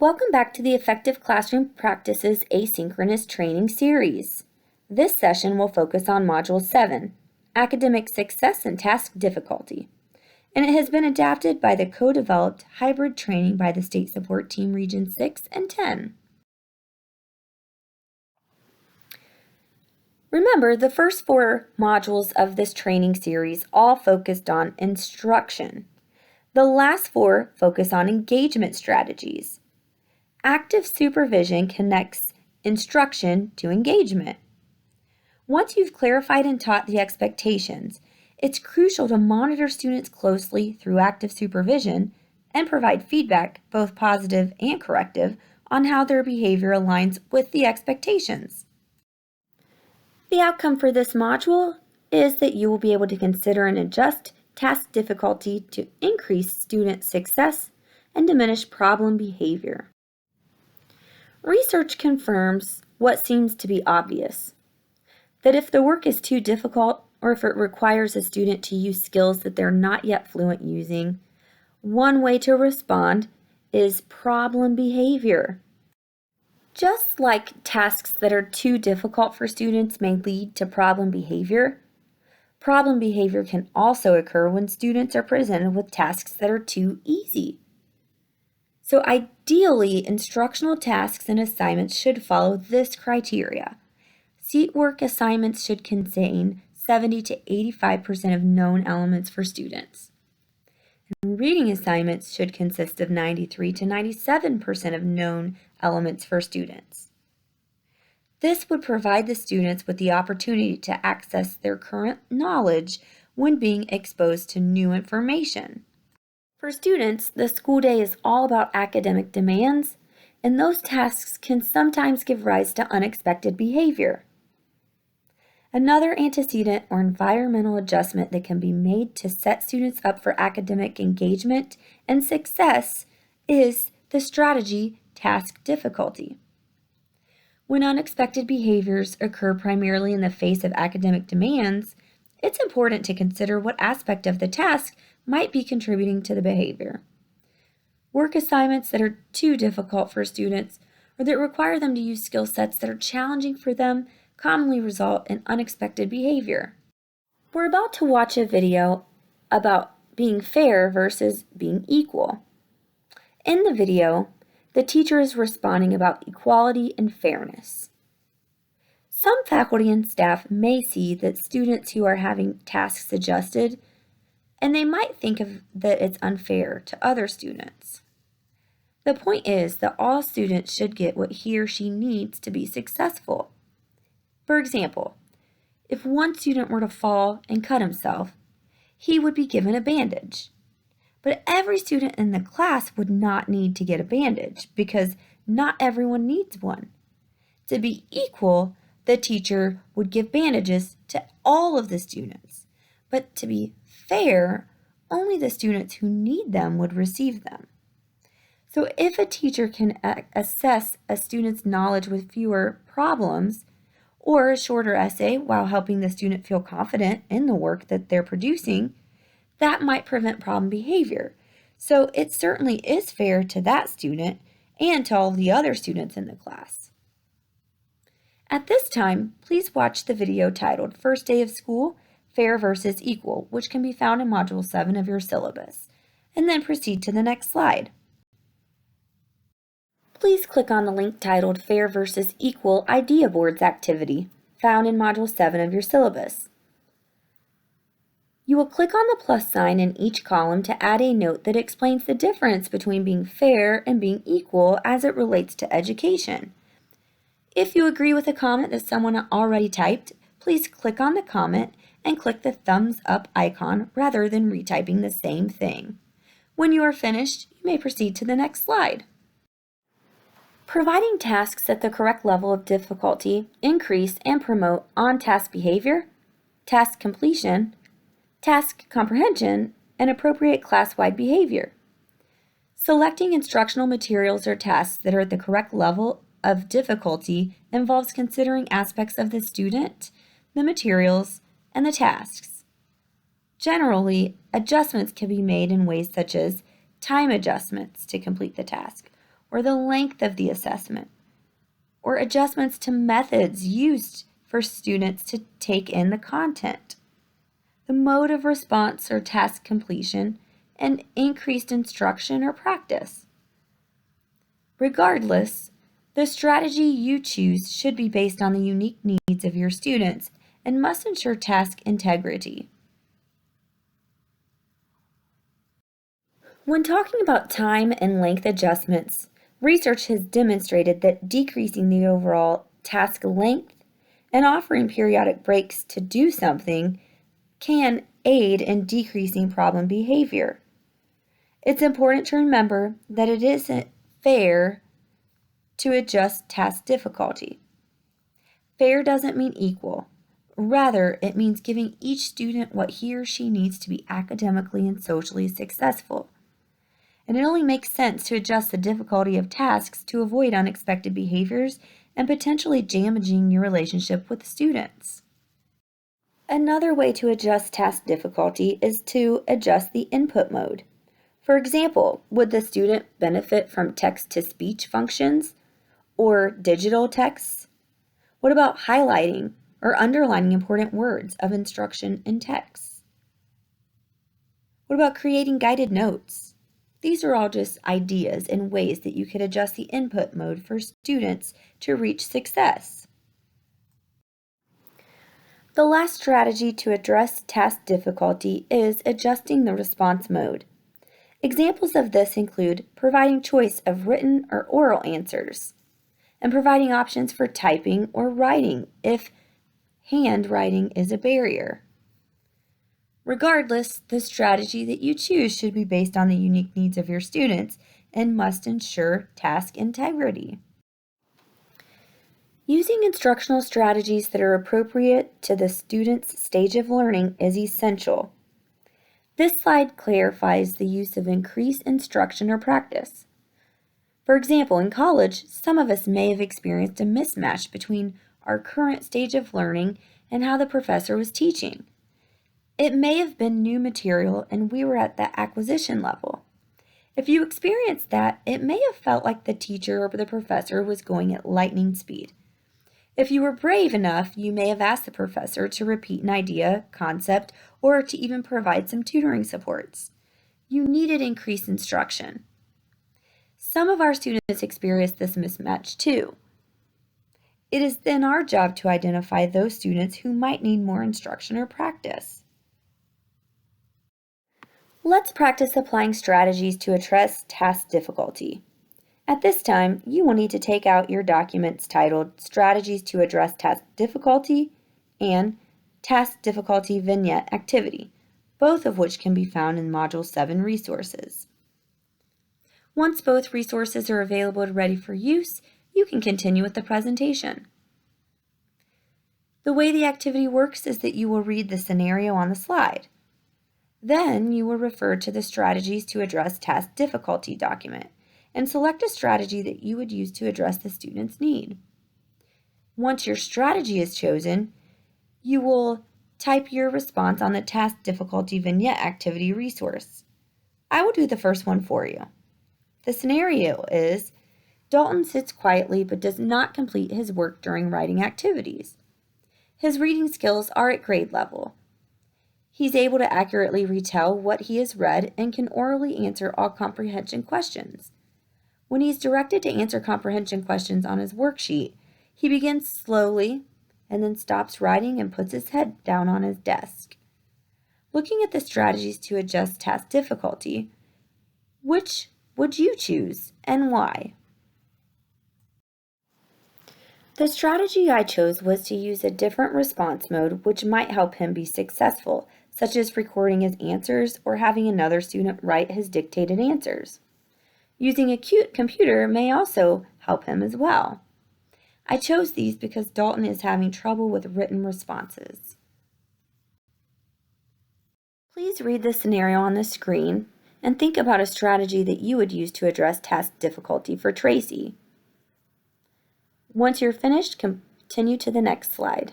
Welcome back to the Effective Classroom Practices Asynchronous Training Series. This session will focus on Module 7, Academic Success and Task Difficulty, and it has been adapted by the co-developed hybrid training by the State Support Team Region 6 and 10. Remember, the first 4 modules of this training series all focused on instruction. The last 4 focus on engagement strategies. Active supervision connects instruction to engagement. Once you've clarified and taught the expectations, it's crucial to monitor students closely through active supervision and provide feedback, both positive and corrective, on how their behavior aligns with the expectations. The outcome for this module is that you will be able to consider and adjust task difficulty to increase student success and diminish problem behavior. Research confirms what seems to be obvious, that if the work is too difficult or if it requires a student to use skills that they're not yet fluent using, one way to respond is problem behavior. Just like tasks that are too difficult for students may lead to problem behavior can also occur when students are presented with tasks that are too easy. So ideally, instructional tasks and assignments should follow this criteria. Seat work assignments should contain 70 to 85% of known elements for students. And reading assignments should consist of 93 to 97% of known elements for students. This would provide the students with the opportunity to access their current knowledge when being exposed to new information. For students, the school day is all about academic demands, and those tasks can sometimes give rise to unexpected behavior. Another antecedent or environmental adjustment that can be made to set students up for academic engagement and success is the strategy task difficulty. When unexpected behaviors occur primarily in the face of academic demands, it's important to consider what aspect of the task might be contributing to the behavior. Work assignments that are too difficult for students or that require them to use skill sets that are challenging for them commonly result in unexpected behavior. We're about to watch a video about being fair versus being equal. In the video, the teacher is responding about equality and fairness. Some faculty and staff may see that students who are having tasks adjusted, and they might think that it's unfair to other students. The point is that all students should get what he or she needs to be successful. For example, if one student were to fall and cut himself, he would be given a bandage. But every student in the class would not need to get a bandage because not everyone needs one. To be equal, the teacher would give bandages to all of the students. But to be fair, only the students who need them would receive them. So if a teacher can assess a student's knowledge with fewer problems or a shorter essay while helping the student feel confident in the work that they're producing, that might prevent problem behavior. So it certainly is fair to that student and to all the other students in the class. At this time, please watch the video titled First Day of School, Fair versus Equal, which can be found in Module 7 of your syllabus, and then proceed to the next slide. Please click on the link titled Fair versus Equal Idea Boards Activity, found in Module 7 of your syllabus. You will click on the plus sign in each column to add a note that explains the difference between being fair and being equal as it relates to education. If you agree with a comment that someone already typed, please click on the comment and click the thumbs up icon rather than retyping the same thing. When you are finished, you may proceed to the next slide. Providing tasks at the correct level of difficulty increase and promote on-task behavior, task completion, task comprehension, and appropriate class-wide behavior. Selecting instructional materials or tasks that are at the correct level of difficulty involves considering aspects of the student, the materials, and the tasks. Generally, adjustments can be made in ways such as time adjustments to complete the task, or the length of the assessment, or adjustments to methods used for students to take in the content, the mode of response or task completion, and increased instruction or practice. Regardless, the strategy you choose should be based on the unique needs of your students and must ensure task integrity. When talking about time and length adjustments, research has demonstrated that decreasing the overall task length and offering periodic breaks to do something can aid in decreasing problem behavior. It's important to remember that it isn't fair to adjust task difficulty. Fair doesn't mean equal. Rather, it means giving each student what he or she needs to be academically and socially successful. And it only makes sense to adjust the difficulty of tasks to avoid unexpected behaviors and potentially damaging your relationship with students. Another way to adjust task difficulty is to adjust the input mode. For example, would the student benefit from text-to-speech functions or digital texts? What about highlighting or underlining important words of instruction in text? What about creating guided notes? These are all just ideas and ways that you could adjust the input mode for students to reach success. The last strategy to address task difficulty is adjusting the response mode. Examples of this include providing choice of written or oral answers, and providing options for typing or writing if handwriting is a barrier. Regardless, the strategy that you choose should be based on the unique needs of your students and must ensure task integrity. Using instructional strategies that are appropriate to the student's stage of learning is essential. This slide clarifies the use of increased instruction or practice. For example, in college, some of us may have experienced a mismatch between our current stage of learning and how the professor was teaching. It may have been new material and we were at the acquisition level. If you experienced that, it may have felt like the teacher or the professor was going at lightning speed. If you were brave enough, you may have asked the professor to repeat an idea, concept, or to even provide some tutoring supports. You needed increased instruction. Some of our students experience this mismatch too. It is then our job to identify those students who might need more instruction or practice. Let's practice applying strategies to address task difficulty. At this time, you will need to take out your documents titled Strategies to Address Task Difficulty and Task Difficulty Vignette Activity, both of which can be found in Module 7 resources. Once both resources are available and ready for use, you can continue with the presentation. The way the activity works is that you will read the scenario on the slide. Then you will refer to the Strategies to Address Task Difficulty document and select a strategy that you would use to address the student's need. Once your strategy is chosen, you will type your response on the Task Difficulty Vignette Activity resource. I will do the first one for you. The scenario is, Dalton sits quietly but does not complete his work during writing activities. His reading skills are at grade level. He's able to accurately retell what he has read and can orally answer all comprehension questions. When he's directed to answer comprehension questions on his worksheet, he begins slowly and then stops writing and puts his head down on his desk. Looking at the strategies to adjust task difficulty, which would you choose and why? The strategy I chose was to use a different response mode which might help him be successful, such as recording his answers or having another student write his dictated answers. Using a computer may also help him as well. I chose these because Dalton is having trouble with written responses. Please read the scenario on the screen and think about a strategy that you would use to address task difficulty for Tracy. Once you're finished, continue to the next slide.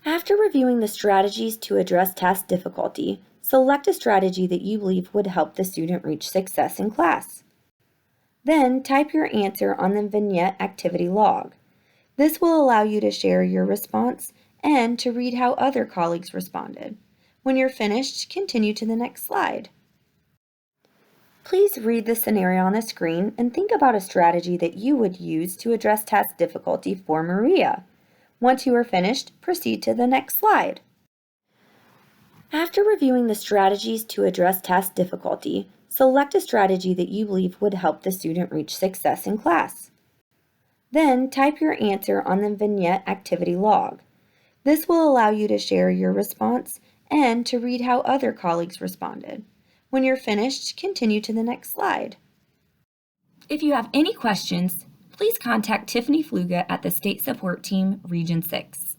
After reviewing the strategies to address task difficulty, select a strategy that you believe would help the student reach success in class. Then type your answer on the Vignette activity log. This will allow you to share your response and to read how other colleagues responded. When you're finished, continue to the next slide. Please read the scenario on the screen and think about a strategy that you would use to address task difficulty for Maria. Once you are finished, proceed to the next slide. After reviewing the strategies to address task difficulty, select a strategy that you believe would help the student reach success in class. Then type your answer on the Vignette activity log. This will allow you to share your response and to read how other colleagues responded. When you're finished, continue to the next slide. If you have any questions, please contact Tiffany Fluga at the State Support Team, Region 6.